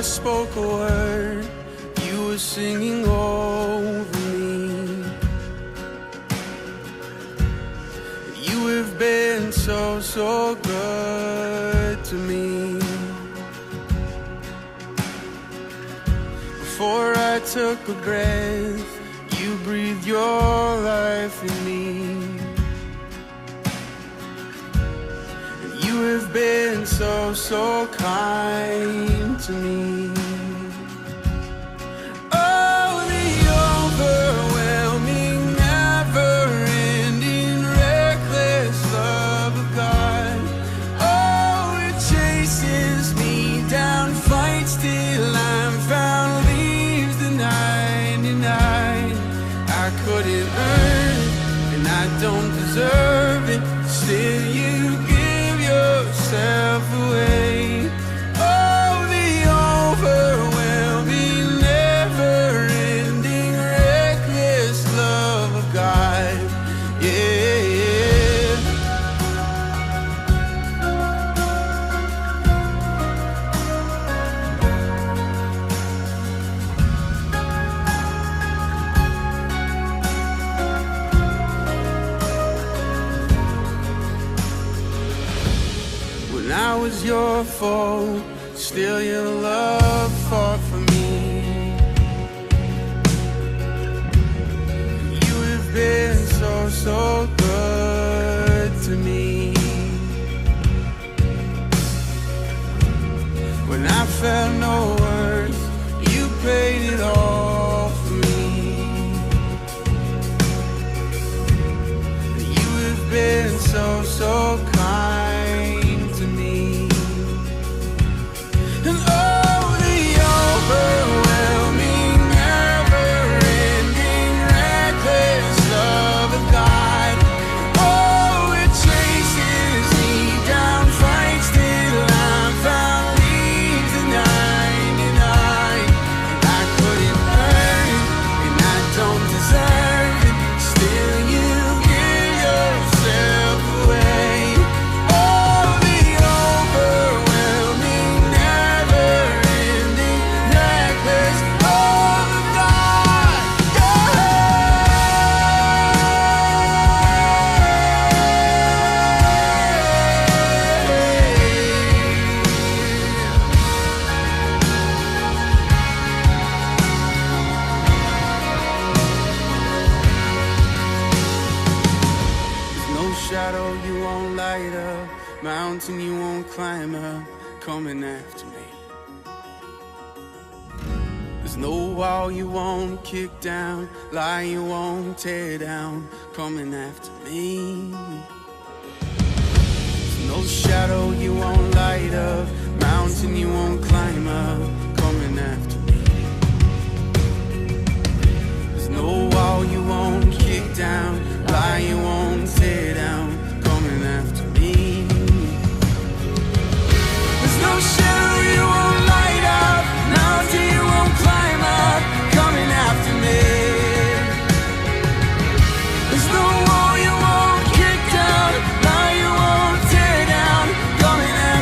I spoke a word, you were singing over me. You have been so, so good to me. Before I took a breath, you breathed your life in me. You have been so, so kind to me. Oh, the overwhelming, never-ending, reckless love of God. Oh, it chases me down, fights till I'm found, leaves the 99. I couldn't earn it, and I don't deserve it. Still you give yourself away. Oh, the overwhelming, never-ending, reckless love of God. Yeah. When I was your foe, still your love fought for me. You have been so, so good to me. When I felt no worth, you paid it all for me. You have been so, so kind to me. And oh, the overwhelming, never-ending, reckless love of God. Oh, it chases me down, fights till I'm found, leaves the 99. I couldn't earn it, and I don't deserve it. Still you give yourself away. Oh, the overwhelming, never-ending, reckless love of God. There's no shadow you won't light up, mountain you won't climb up, coming after me. There's no wall you won't kick down, lie you won't tear down, coming after me. There's no shadow you won't light up, mountain you won't climb up, coming after me. There's no wall you won't kick down, lie you won't tear down, coming after me. There's no shadow you won't light up, mountain you won't climb up, coming after me. There's no wall you won't kick down, lie you won't tear down, coming after me.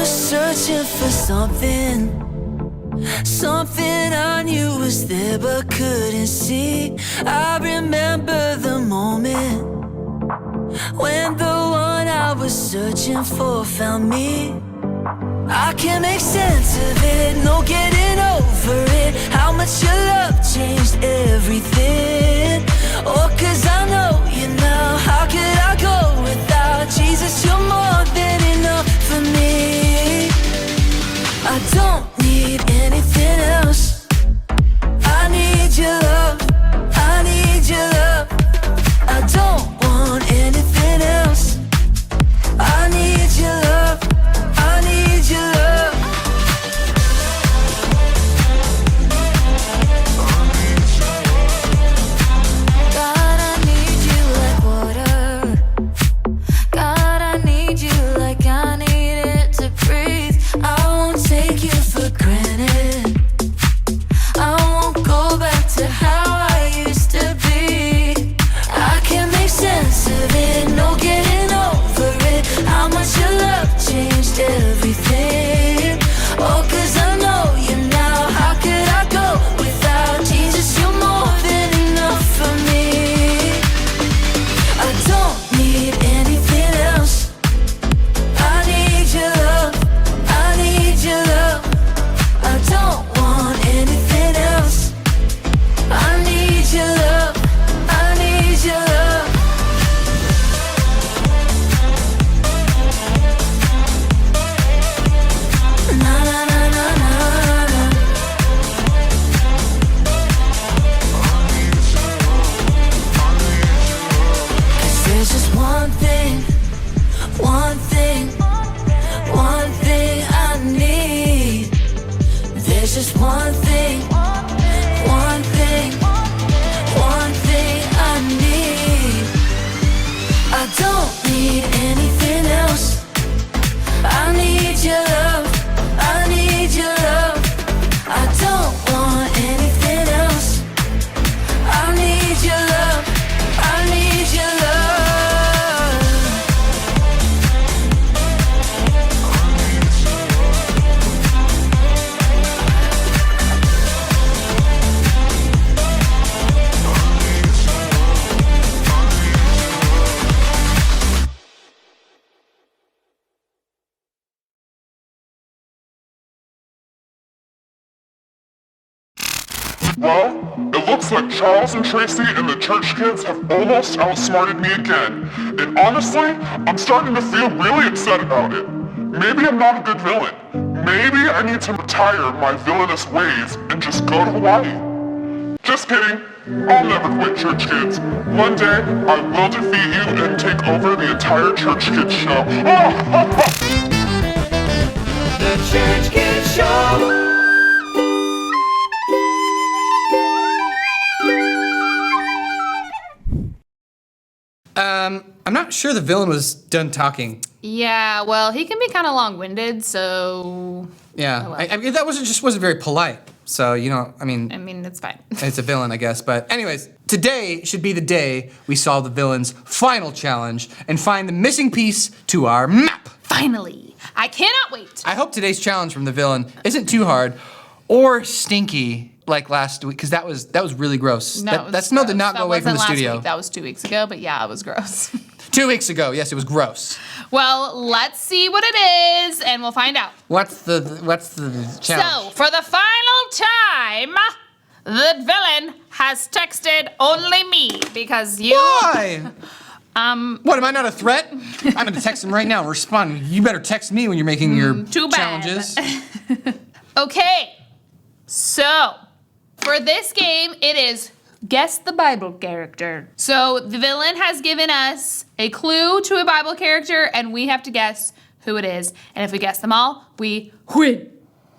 was searching for something I knew was there but couldn't see. I remember the moment when the one I was searching for found me. I can't make sense of it, no getting over it. How much your love changed everything. Oh, 'cause I know you now. How could I go without Jesus? You're more than enough for me. I don't need anything else. I need your love, I need your love. I don't want anything else. I need your love, I need your love. God, I need you like water. God, I need you like I need it to breathe. I won't take you for granted. I won't go back to how I used to be. I can't make sense of it, no getting over it. How much your love changed everything. Oh, 'cause I know you now. How could I go without Jesus? You're more than enough for me. I don't need anything else. I need your love, I need your love. I don't want anything else. I need your love, I need your love. Na na na na na na. 'Cause there's just one thing, one thing, one thing I need. There's just one thing, one thing, one thing I need. I don't need anything else. I need your love, I need your love. I don't want anything else. I need your love, I need your love. Well, it looks like Charles and Tracy and the church kids have almost outsmarted me again. And honestly, I'm starting to feel really upset about it. Maybe I'm not a good villain. Maybe I need to retire my villainous ways and just go to Hawaii. Just kidding. I'll never quit, church kids. One day, I will defeat you and take over the entire church kids show. The Church Kids Show. I'm not sure the villain was done talking. Yeah, well, he can be kind of long-winded, so... Yeah, Oh, well. I mean, that wasn't very polite. So, I mean, it's fine. it's a villain, I guess. But anyways, today should be the day we solve the villain's final challenge and find the missing piece to our map. Finally! I cannot wait! I hope today's challenge from the villain isn't too hard or stinky like last week, because that was really gross. No, that smell did not go away from the That wasn't studio. last week. That was 2 weeks ago, but yeah, it was gross. 2 weeks ago, yes, it was gross. Well, let's see what it is, and we'll find out. What's the challenge? So, for the final time, the villain has texted only me, because you... Why? What, am I not a threat? I'm gonna text him right now and respond. You better text me when you're making your too bad. challenges. Okay, so for this game, it is guess the Bible character. So the villain has given us a clue to a Bible character, and we have to guess who it is. And if we guess them all, we win.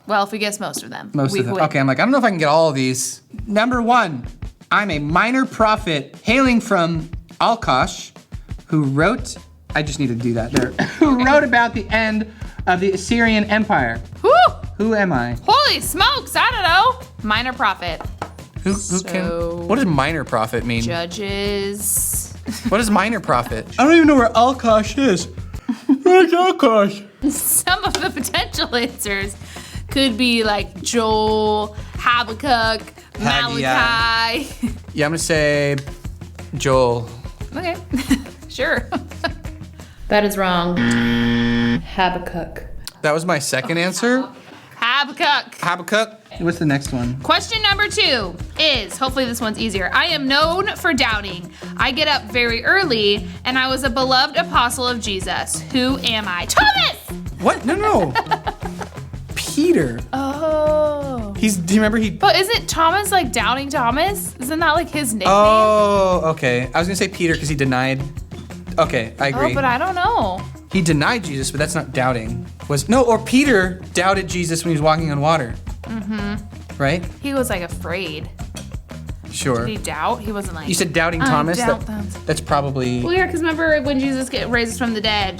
Well, if we guess most of them, Most we of them. win. Okay, I'm like, I don't know if I can get all of these. Number 1, I'm a minor prophet hailing from Alkosh, who wrote, I just need to do that there, who wrote about the end of the Assyrian Empire. Whew! Who am I? Holy smokes, I don't know. Minor prophet. Who So- can, what does minor prophet mean? Judges. What is minor prophet? I don't even know where Alkosh is. Some of the potential answers could be like Joel, Habakkuk, Malachi. Yeah, I'm gonna say Joel. Okay, sure. That is wrong. Habakkuk. That was my second answer. Habakkuk. What's the next one? Question number 2 is, hopefully this one's easier. I am known for doubting. I get up very early, and I was a beloved apostle of Jesus. Who am I? Thomas! What? No. Peter. Oh. Do you remember he? But isn't Thomas like Doubting Thomas? Isn't that like his nickname? Oh, okay. I was gonna say Peter because he denied. Okay, I agree. Oh, but I don't know. He denied Jesus, but that's not doubting. Or Peter doubted Jesus when he was walking on water. Mm-hmm. Right? He was like afraid. Sure. Did he doubt? He wasn't like. You said doubting Thomas? Doubt them. That's probably. Well, yeah, because remember when Jesus raises from the dead,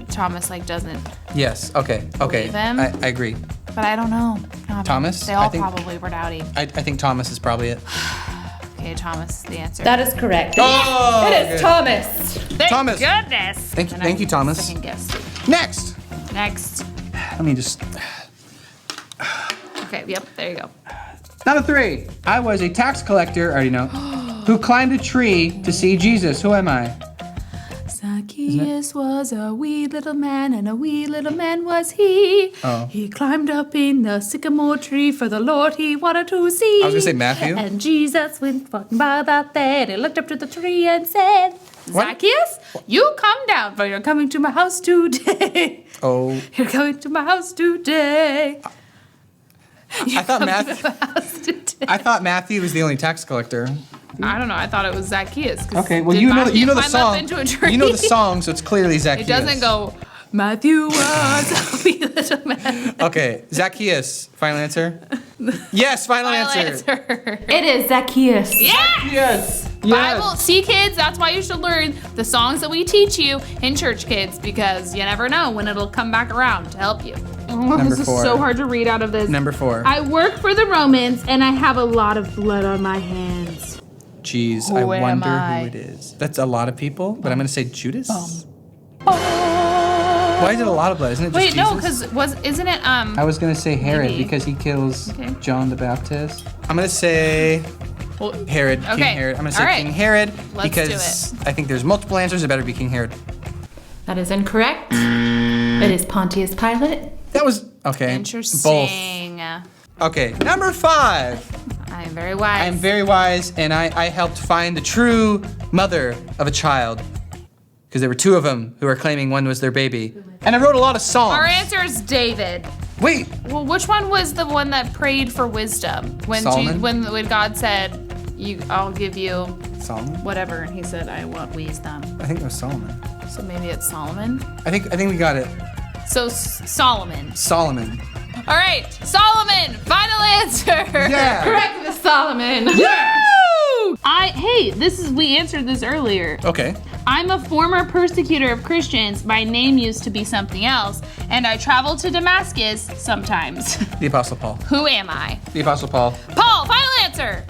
Thomas like doesn't. Yes. Okay. Believe him? I agree. But I don't know. Thomas? They all I think- probably were doubting. I think Thomas is probably it. Okay, Thomas, the answer. That is correct. Oh, It is Thomas. Thank Thomas. goodness. Thank you, Thomas. Second guess. Next. Next. Let me just. Okay. Yep. There you go. Number 3. I was a tax collector. I already know. Who climbed a tree to see Jesus. Who am I? Zacchaeus was a wee little man, and a wee little man was he. Oh. He climbed up in the sycamore tree for the Lord he wanted to see. I was gonna say Matthew. And Jesus went walking by that there. He looked up to the tree and said, What? Zacchaeus, you come down, for you're coming to my house today. Oh. You're coming to my house today. I thought Matthew was the only tax collector. I don't know. I thought it was Zacchaeus. 'Cause Okay, well did you know Matthew the climb song. Up into a tree? You know the song, so it's clearly It Zacchaeus. doesn't go, Matthew was a wee little man. Okay, Zacchaeus. Final answer. Yes, final answer. It is Zacchaeus. Yeah! Yes. Bible, see kids, that's why you should learn the songs that we teach you in church, kids, because you never know when it'll come back around to help you. Number This 4. is so hard to read out of this. Number 4. I work for the Romans and I have a lot of blood on my hands. Jeez, Who I am wonder I? who it is. That's a lot of people, but I'm gonna say Judas. Why is it a lot of blood? Isn't it just Wait, no, Jesus? because isn't it I was gonna say Herod Maybe. because he kills Okay. John the Baptist. I'm gonna say Herod, King Okay. Herod. I'm gonna say All right. King Herod Let's because I think there's multiple answers. It better be King Herod. That is incorrect. It is Pontius Pilate. That was okay. interesting. Both. Okay, number 5. I'm very wise. I am very wise, and I helped find the true mother of a child. Because there were 2 of them who were claiming one was their baby. And I wrote a lot of songs. Our answer is David. Wait, Well, which one was the one that prayed for wisdom when Solomon? when God said, I'll give you Solomon? whatever, and he said, I want wisdom. I think it was Solomon. So maybe it's Solomon. I think we got it. So Solomon. Solomon. All right, Solomon. Final answer. Yeah. Correct, Miss Solomon. Yes! We answered this earlier. Okay. I'm a former persecutor of Christians. My name used to be something else, and I travel to Damascus sometimes. The Apostle Paul. Who am I? The Apostle Paul. Paul, final answer.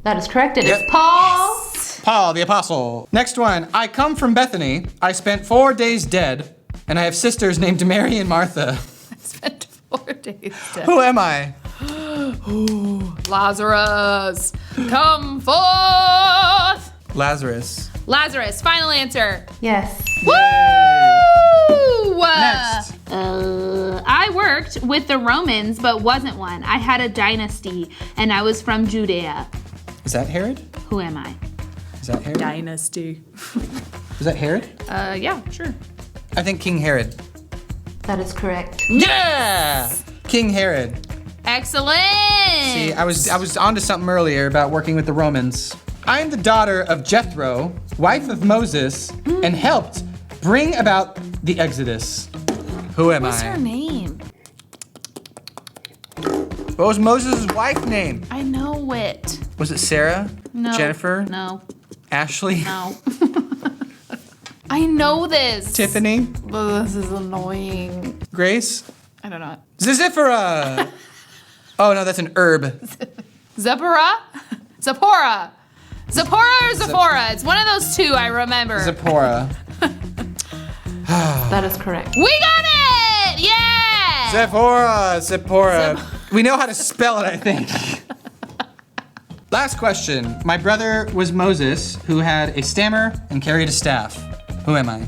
That is correct. It is Yep. Paul. Paul, the Apostle. Next one. I come from Bethany. I spent 4 days dead, and I have sisters named Mary and Martha. I spent 4 days dead. Who am I? Lazarus, come forth. Lazarus. Lazarus, final answer. Yes. Woo! Next. I worked with the Romans, but wasn't one. I had a dynasty, and I was from Judea. Is that Herod? Who am I? Is that Herod? Dynasty. Is that Herod? Yeah, sure. I think King Herod. That is correct. Yeah! King Herod. Excellent. See, I was onto something earlier about working with the Romans. I am the daughter of Jethro, wife of Moses, and helped bring about the Exodus. Who am What's I? her name? What was Moses' wife's name? I know it. Was it Sarah? No. Jennifer? No. Ashley? No. I know this. Tiffany? Oh, this is annoying. Grace? I don't know. Zizifera! Oh no, that's an herb. Zipporah? Zipporah. Zipporah or Zephora? It's one of those 2 I remember. Zipporah. That is correct. We got it! Yeah! Zipporah. We know how to spell it, I think. Last question. My brother was Moses, who had a stammer and carried a staff. Who am I?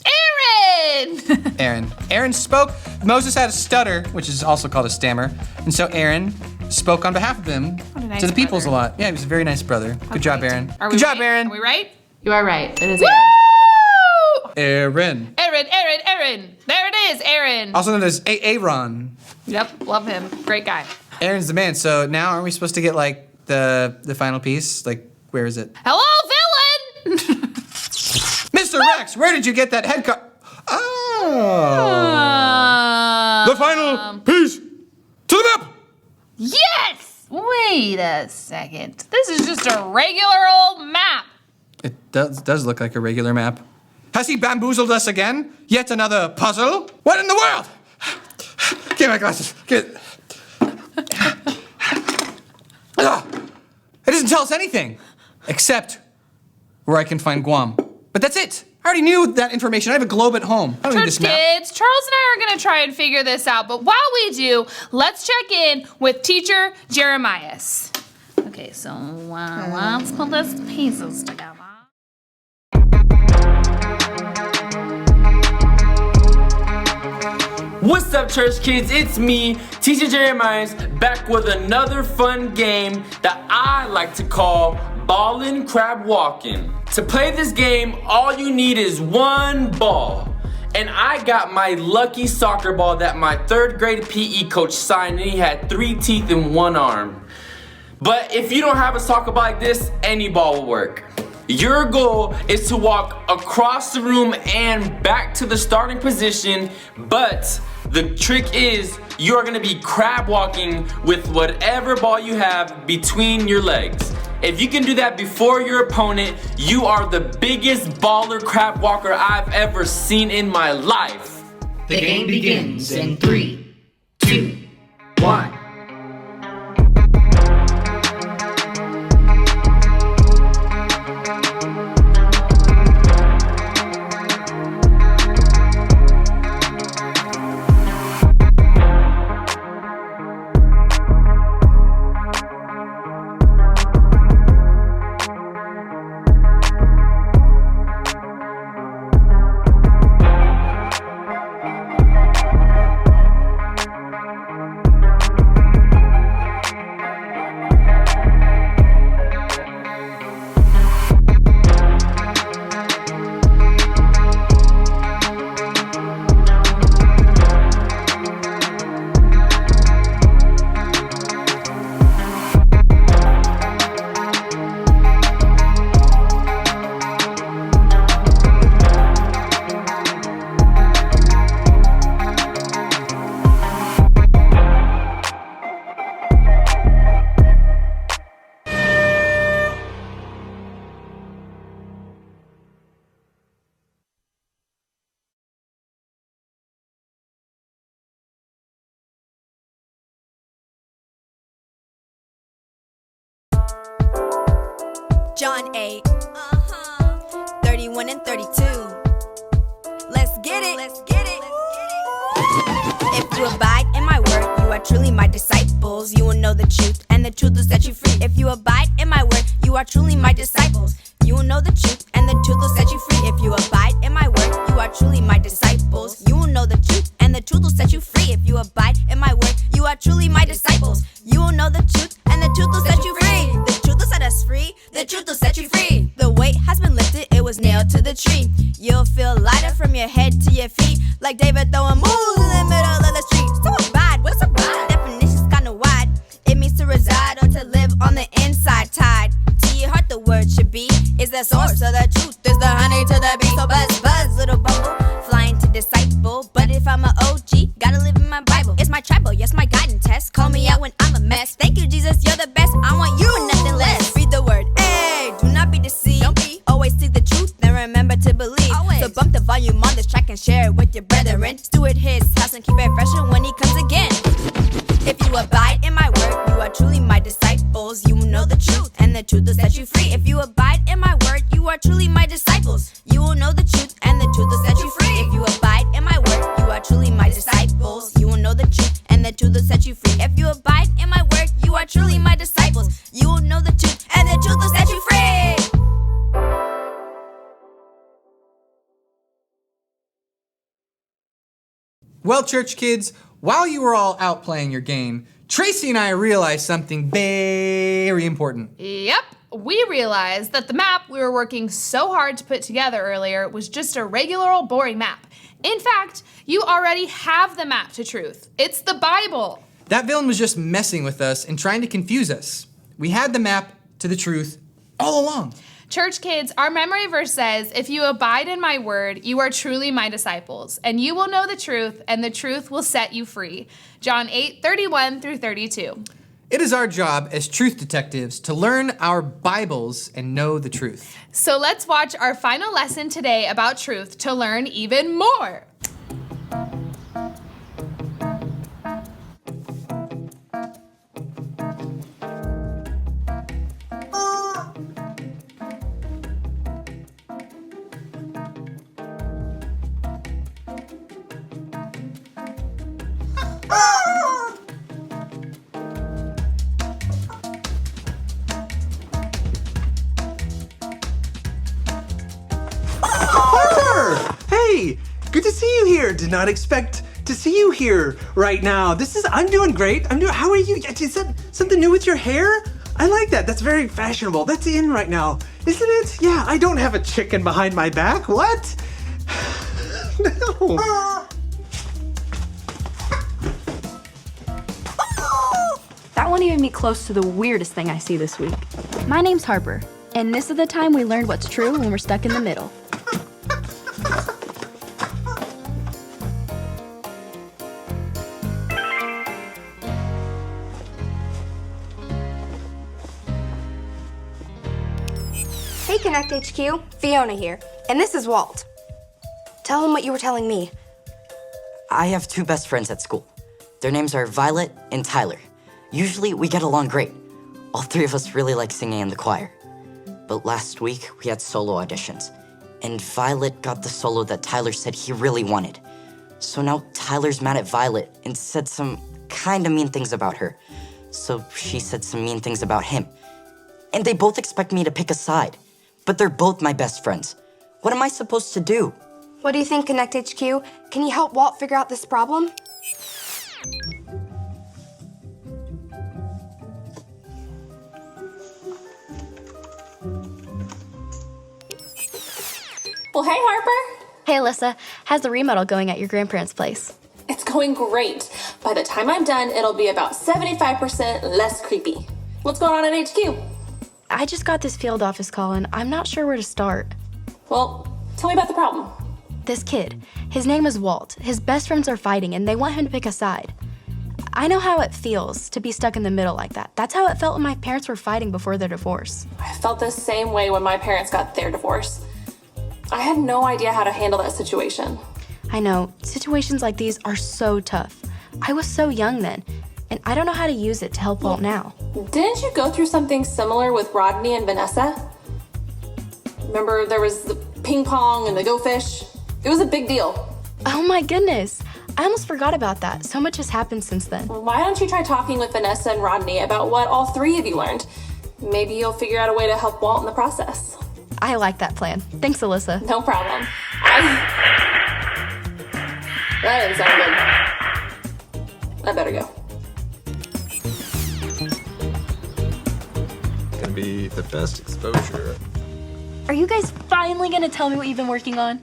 Aaron! Aaron. Aaron spoke. Moses had a stutter, which is also called a stammer. And so Aaron spoke on behalf of them nice to the peoples brother. a lot. Yeah, he was a very nice brother. Good job, Aaron. Are we Good job, right? Aaron. Are we right? You are right. It is Woo! Aaron. Aaron. Aaron. There it is, Aaron. Also known as Aaron. Yep, love him. Great guy. Aaron's the man. So now aren't we supposed to get like the final piece? Like, where is it? Hello, villain! Mr. Rex, where did you get that head cut? Oh. The final piece to the map. Yes! Wait a second. This is just a regular old map. It does look like a regular map. Has he bamboozled us again? Yet another puzzle? What in the world? Give me my glasses. It doesn't tell us anything, except where I can find Guam. But that's it. I already knew that information. I have a globe at home. I don't need Church this map. kids, Charles and I are going to try and figure this out. But while we do, let's check in with teacher Jeremias. Okay, so let's put these pieces together. What's up, church kids? It's me, Teacher Jeremias, back with another fun game that I like to call Ballin' Crab Walkin'. To play this game, all you need is one ball. And I got my lucky soccer ball that my 3rd grade PE coach signed, and he had 3 teeth in 1 arm. But if you don't have a soccer ball like this, any ball will work. Your goal is to walk across the room and back to the starting position, but the trick is you are going to be crab walking with whatever ball you have between your legs. If you can do that before your opponent, you are the biggest baller crab walker I've ever seen in my life. The game begins in 3, 2, 1. John 8, 31 and 32. Let's get it. If you abide in my word, you are truly my disciples. You will know the truth, and the truth will set you free. If you abide in my word, you are truly my disciples. You will know the truth, and the truth will set you free. If you abide in my word, you are truly my disciples. You will know the truth, and the truth will set you free. If you abide in my word, you are truly my disciples. You will know the truth, and the truth will set you free. The truth will set us free. The truth will set you free. The weight has been lifted, it was nailed to the tree. You'll feel lighter from your head to your feet, like David throwing moves in the middle of the street. So abide, what's abide? Definition's kinda wide. It means to reside or to live on the inside. Tied to your heart, the word should be is the source of the truth. Is the honey to the bee. So buzz, buzz, little bubble, flying to disciple. But if I'm an OG, gotta live in my Bible. It's my tribal, yes, my guidance test. Call me out when I'm a mess. Thank you, Jesus, you're the best. I want you and nothing less. Read the word, hey, do not be deceived. Don't be. Always seek the truth, then remember to believe. Always. So bump the volume on this track and share it with your brethren. Steward his house and keep it fresh when he comes again. If you abide in my word, you are truly my disciples. You will know the truth, and the truth will set you free. If you abide in my word, you are truly my disciples. You You will know the truth, and the truth will set you free. If you abide in my word, you are truly my disciples. You will know the truth, and the truth will set you free. If you abide in my word, you are truly my disciples. You will know the truth, and the truth will set you free. Well, church kids, while you were all out playing your game, Tracy and I realized something very important. Yep, we realized that the map we were working so hard to put together earlier was just a regular old boring map. In fact, you already have the map to truth. It's the Bible. That villain was just messing with us and trying to confuse us. We had the map to the truth all along. Church kids, our memory verse says, if you abide in my word, you are truly my disciples, and you will know the truth, and the truth will set you free. John 8:31 through 32. It is our job as truth detectives to learn our Bibles and know the truth. So let's watch our final lesson today about truth to learn even more. Hey, good to see you here. Did not expect to see you here right now. I'm doing great. How are you? Is that something new with your hair? I like that. That's very fashionable. That's in right now, isn't it? Yeah, I don't have a chicken behind my back. What? No. That won't even be close to the weirdest thing I see this week. My name's Harper, and this is the time we learned what's true when we're stuck in the middle. Hey Connect HQ, Fiona here, and this is Walt. Tell him what you were telling me. I have two best friends at school. Their names are Violet and Tyler. Usually we get along great. All three of us really like singing in the choir. But last week we had solo auditions, and Violet got the solo that Tyler said he really wanted. So now Tyler's mad at Violet and said some kinda mean things about her. So she said some mean things about him. And they both expect me to pick a side. But they're both my best friends. What am I supposed to do? What do you think, Connect HQ? Can you help Walt figure out this problem? Well, hey, Harper. Hey, Alyssa, how's the remodel going at your grandparents' place? It's going great. By the time I'm done, it'll be about 75% less creepy. What's going on at HQ? I just got this field office call, and I'm not sure where to start. Well, tell me about the problem. This kid, his name is Walt. His best friends are fighting, and they want him to pick a side. I know how it feels to be stuck in the middle like that. That's how it felt when my parents were fighting before their divorce. I felt the same way when my parents got their divorce. I had no idea how to handle that situation. I know, situations like these are so tough. I was so young then, and I don't know how to use it to help Walt now. Didn't you go through something similar with Rodney and Vanessa? Remember there was the ping pong and the go fish? It was a big deal. Oh my goodness. I almost forgot about that. So much has happened since then. Well, why don't you try talking with Vanessa and Rodney about what all three of you learned? Maybe you'll figure out a way to help Walt in the process. I like that plan. Thanks, Alyssa. No problem. That didn't sound good. I better go. Gonna be the best exposure. Are you guys finally gonna tell me what you've been working on?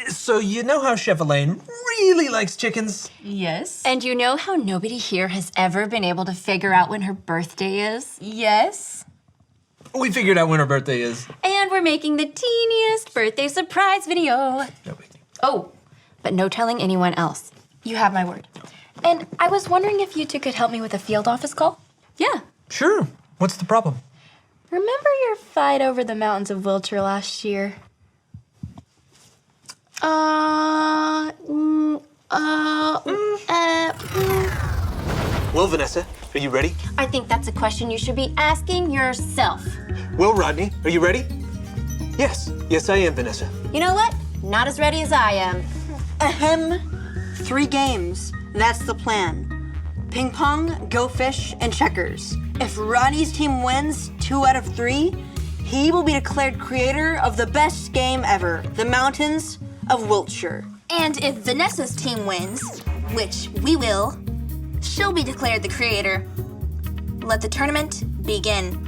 So you know how Chef Elaine really likes chickens? Yes. And you know how nobody here has ever been able to figure out when her birthday is? Yes. We figured out when her birthday is. And we're making the teeniest birthday surprise video. Oh, but no telling anyone else. You have my word. And I was wondering if you two could help me with a field office call? Yeah. Sure. What's the problem? Remember your fight over the mountains of Wiltshire last year? Well, Vanessa, are you ready? I think that's a question you should be asking yourself. Well, Rodney, are you ready? Yes. Yes, I am, Vanessa. You know what? Not as ready as I am. Ahem. 3 games. That's the plan. Ping pong, go fish, and checkers. If Ronnie's team wins 2 out of 3, he will be declared creator of the best game ever, the Mountains of Wiltshire. And if Vanessa's team wins, which we will, she'll be declared the creator. Let the tournament begin.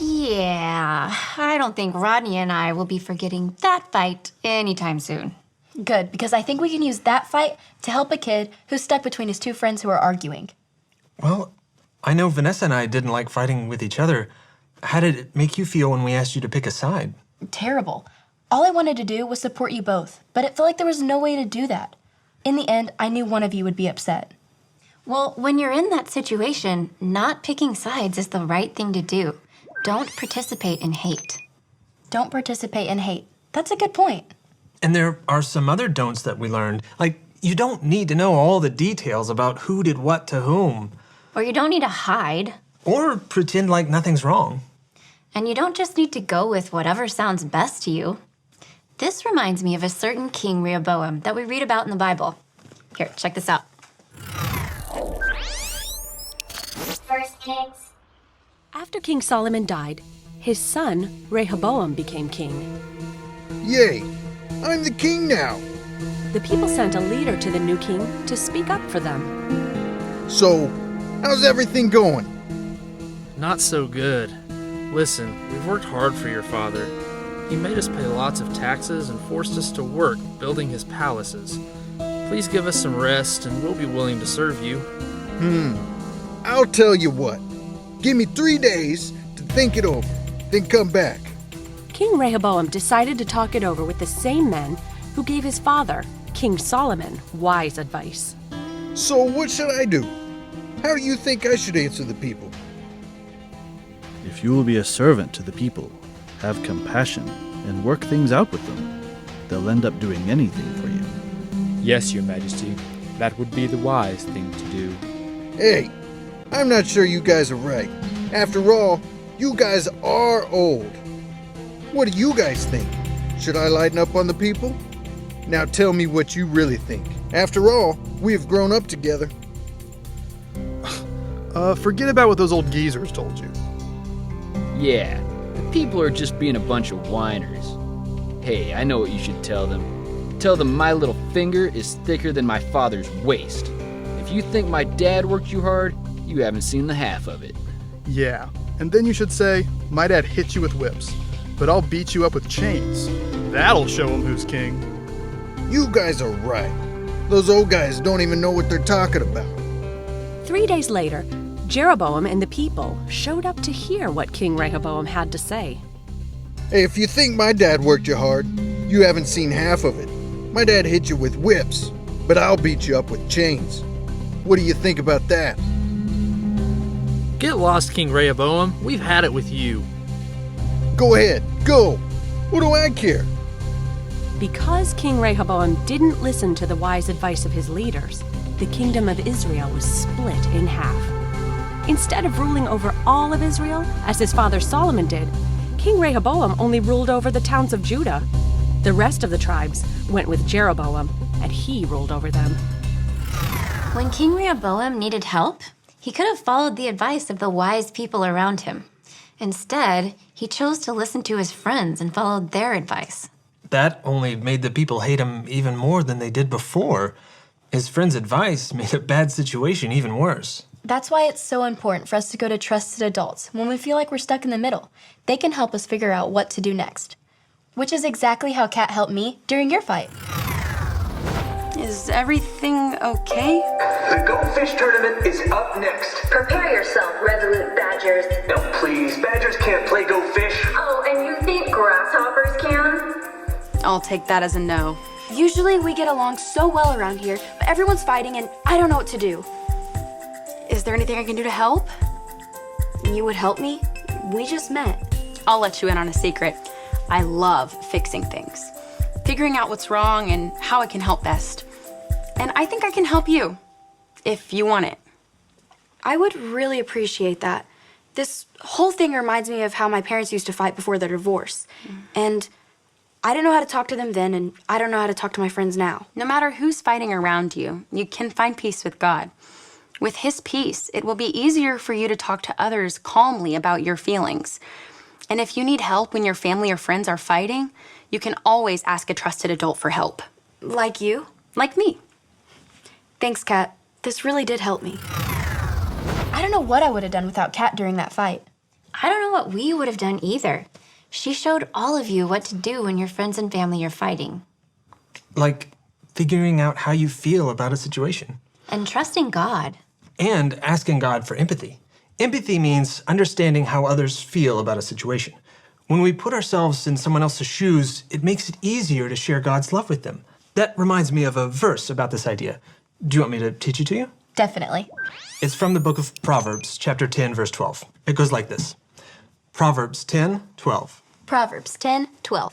Yeah, I don't think Rodney and I will be forgetting that fight anytime soon. Good, because I think we can use that fight to help a kid who's stuck between his 2 friends who are arguing. Well, I know Vanessa and I didn't like fighting with each other. How did it make you feel when we asked you to pick a side? Terrible. All I wanted to do was support you both, but it felt like there was no way to do that. In the end, I knew one of you would be upset. Well, when you're in that situation, not picking sides is the right thing to do. Don't participate in hate. Don't participate in hate. That's a good point. And there are some other don'ts that we learned. Like, you don't need to know all the details about who did what to whom. Or you don't need to hide. Or pretend like nothing's wrong. And you don't just need to go with whatever sounds best to you. This reminds me of a certain King Rehoboam that we read about in the Bible. Here, check this out. 1 Kings. After King Solomon died, his son Rehoboam became king. Yay! I'm the king now! The people sent a leader to the new king to speak up for them. So, how's everything going? Not so good. Listen, we've worked hard for your father. He made us pay lots of taxes and forced us to work building his palaces. Please give us some rest and we'll be willing to serve you. I'll tell you what. Give me 3 days to think it over, then come back. King Rehoboam decided to talk it over with the same men who gave his father, King Solomon, wise advice. So what should I do? How do you think I should answer the people? If you will be a servant to the people, have compassion, and work things out with them, they'll end up doing anything for you. Yes, Your Majesty. That would be the wise thing to do. Hey, I'm not sure you guys are right. After all, you guys are old. What do you guys think? Should I lighten up on the people? Now tell me what you really think. After all, we have grown up together. Forget about what those old geezers told you. Yeah, the people are just being a bunch of whiners. Hey, I know what you should tell them. Tell them my little finger is thicker than my father's waist. If you think my dad worked you hard, you haven't seen the half of it. Yeah, and then you should say, my dad hit you with whips, but I'll beat you up with chains. That'll show him who's king. You guys are right. Those old guys don't even know what they're talking about. 3 days later, Jeroboam and the people showed up to hear what King Rehoboam had to say. Hey, if you think my dad worked you hard, you haven't seen half of it. My dad hit you with whips, but I'll beat you up with chains. What do you think about that? Get lost, King Rehoboam. We've had it with you. Go ahead, go. What do I care? Because King Rehoboam didn't listen to the wise advice of his leaders, the kingdom of Israel was split in half. Instead of ruling over all of Israel, as his father Solomon did, King Rehoboam only ruled over the towns of Judah. The rest of the tribes went with Jeroboam, and he ruled over them. When King Rehoboam needed help, he could have followed the advice of the wise people around him. Instead, he chose to listen to his friends and followed their advice. That only made the people hate him even more than they did before. His friend's advice made a bad situation even worse. That's why it's so important for us to go to trusted adults when we feel like we're stuck in the middle. They can help us figure out what to do next. Which is exactly how Kat helped me during your fight. Is everything okay? The Go Fish tournament is up next. Prepare yourself, resolute badgers. No, please, badgers can't play Go Fish. Oh, and you think grasshoppers can? I'll take that as a no. Usually we get along so well around here, but everyone's fighting and I don't know what to do. Is there anything I can do to help? You would help me? We just met. I'll let you in on a secret. I love fixing things. Figuring out what's wrong and how I can help best. And I think I can help you, if you want it. I would really appreciate that. This whole thing reminds me of how my parents used to fight before their divorce. And I didn't know how to talk to them then, and I don't know how to talk to my friends now. No matter who's fighting around you, you can find peace with God. With His peace, it will be easier for you to talk to others calmly about your feelings. And if you need help when your family or friends are fighting, you can always ask a trusted adult for help. Like you? Like me. Thanks, Kat. This really did help me. I don't know what I would have done without Kat during that fight. I don't know what we would have done either. She showed all of you what to do when your friends and family are fighting. Like figuring out how you feel about a situation. And trusting God. And asking God for empathy. Empathy means understanding how others feel about a situation. When we put ourselves in someone else's shoes, it makes it easier to share God's love with them. That reminds me of a verse about this idea. Do you want me to teach it to you? Definitely. It's from the book of Proverbs, chapter 10, verse 12. It goes like this. Proverbs 10:12. Proverbs 10:12.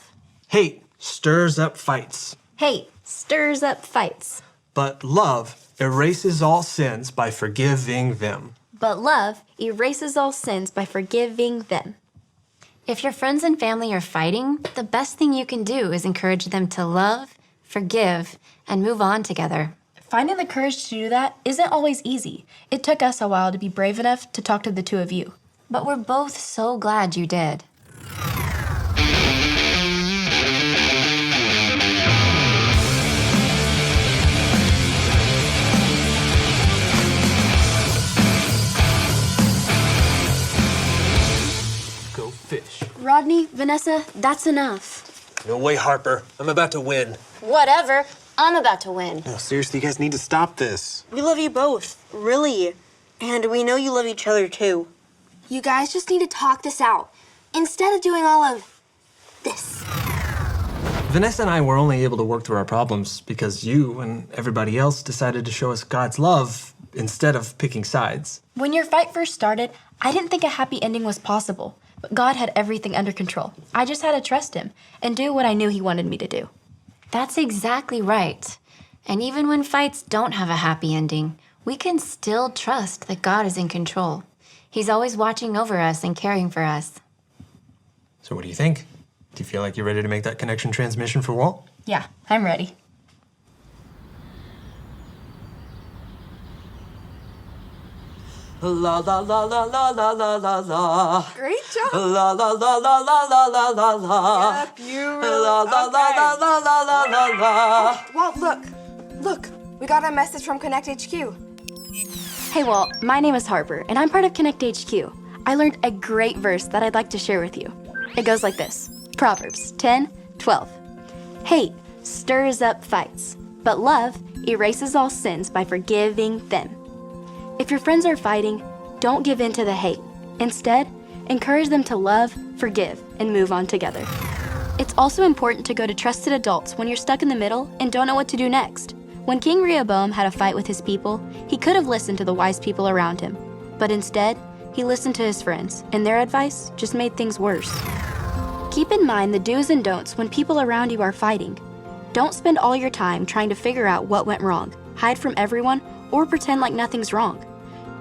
Hate stirs up fights, Hate stirs up fights, but love erases all sins by forgiving them. but love erases all sins by forgiving them. If your friends and family are fighting, the best thing you can do is encourage them to love, forgive, and move on together. Finding the courage to do that isn't always easy. It took us a while to be brave enough to talk to the two of you. But we're both so glad you did. Go fish. Rodney, Vanessa, that's enough. No way, Harper. I'm about to win. Whatever. I'm about to win. No, seriously, you guys need to stop this. We love you both, really. And we know you love each other too. You guys just need to talk this out instead of doing all of this. Vanessa and I were only able to work through our problems because you and everybody else decided to show us God's love instead of picking sides. When your fight first started, I didn't think a happy ending was possible, but God had everything under control. I just had to trust Him and do what I knew He wanted me to do. That's exactly right. And even when fights don't have a happy ending, we can still trust that God is in control. He's always watching over us and caring for us. So what do you think? Do you feel like you're ready to make that connection transmission for Walt? Yeah, I'm ready. La la la la la la la la la. Great job. La la la la la la la la la. Yep, you really. La la la la la la la la la. Walt, look. We got a message from Connect HQ. Hey Walt, my name is Harper, and I'm part of Connect HQ. I learned a great verse that I'd like to share with you. It goes like this. Proverbs 10:12. Hate stirs up fights, but love erases all sins by forgiving them. If your friends are fighting, don't give in to the hate. Instead, encourage them to love, forgive, and move on together. It's also important to go to trusted adults when you're stuck in the middle and don't know what to do next. When King Rehoboam had a fight with his people, he could have listened to the wise people around him. But instead, he listened to his friends, and their advice just made things worse. Keep in mind the do's and don'ts when people around you are fighting. Don't spend all your time trying to figure out what went wrong, hide from everyone, or pretend like nothing's wrong.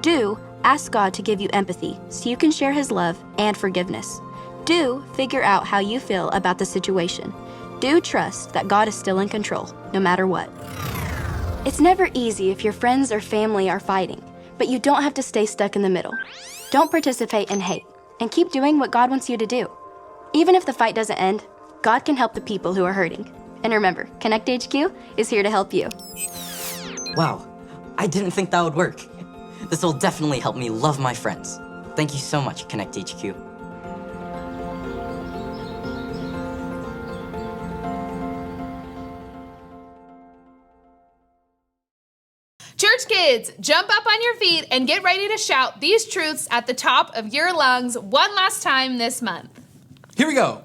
Do ask God to give you empathy so you can share His love and forgiveness. Do figure out how you feel about the situation. Do trust that God is still in control, no matter what. It's never easy if your friends or family are fighting, but you don't have to stay stuck in the middle. Don't participate in hate, and keep doing what God wants you to do. Even if the fight doesn't end, God can help the people who are hurting. And remember, Connect HQ is here to help you. Wow, I didn't think that would work. This will definitely help me love my friends. Thank you so much, Connect HQ. Church kids, jump up on your feet and get ready to shout these truths at the top of your lungs one last time this month. Here we go.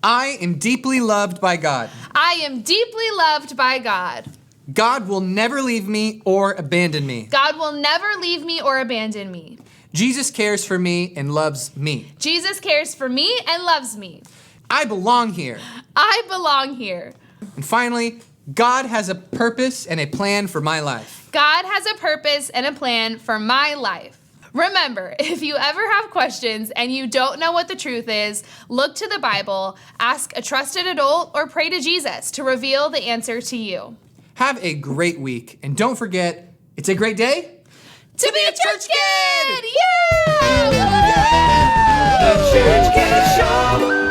I am deeply loved by God. I am deeply loved by God. God will never leave me or abandon me. God will never leave me or abandon me. Jesus cares for me and loves me. Jesus cares for me and loves me. I belong here. I belong here. And finally, God has a purpose and a plan for my life. God has a purpose and a plan for my life. Remember, if you ever have questions and you don't know what the truth is, look to the Bible, ask a trusted adult, or pray to Jesus to reveal the answer to you. Have a great week, and don't forget, it's a great day to be a church kid! Yeah! The Church Kid Show!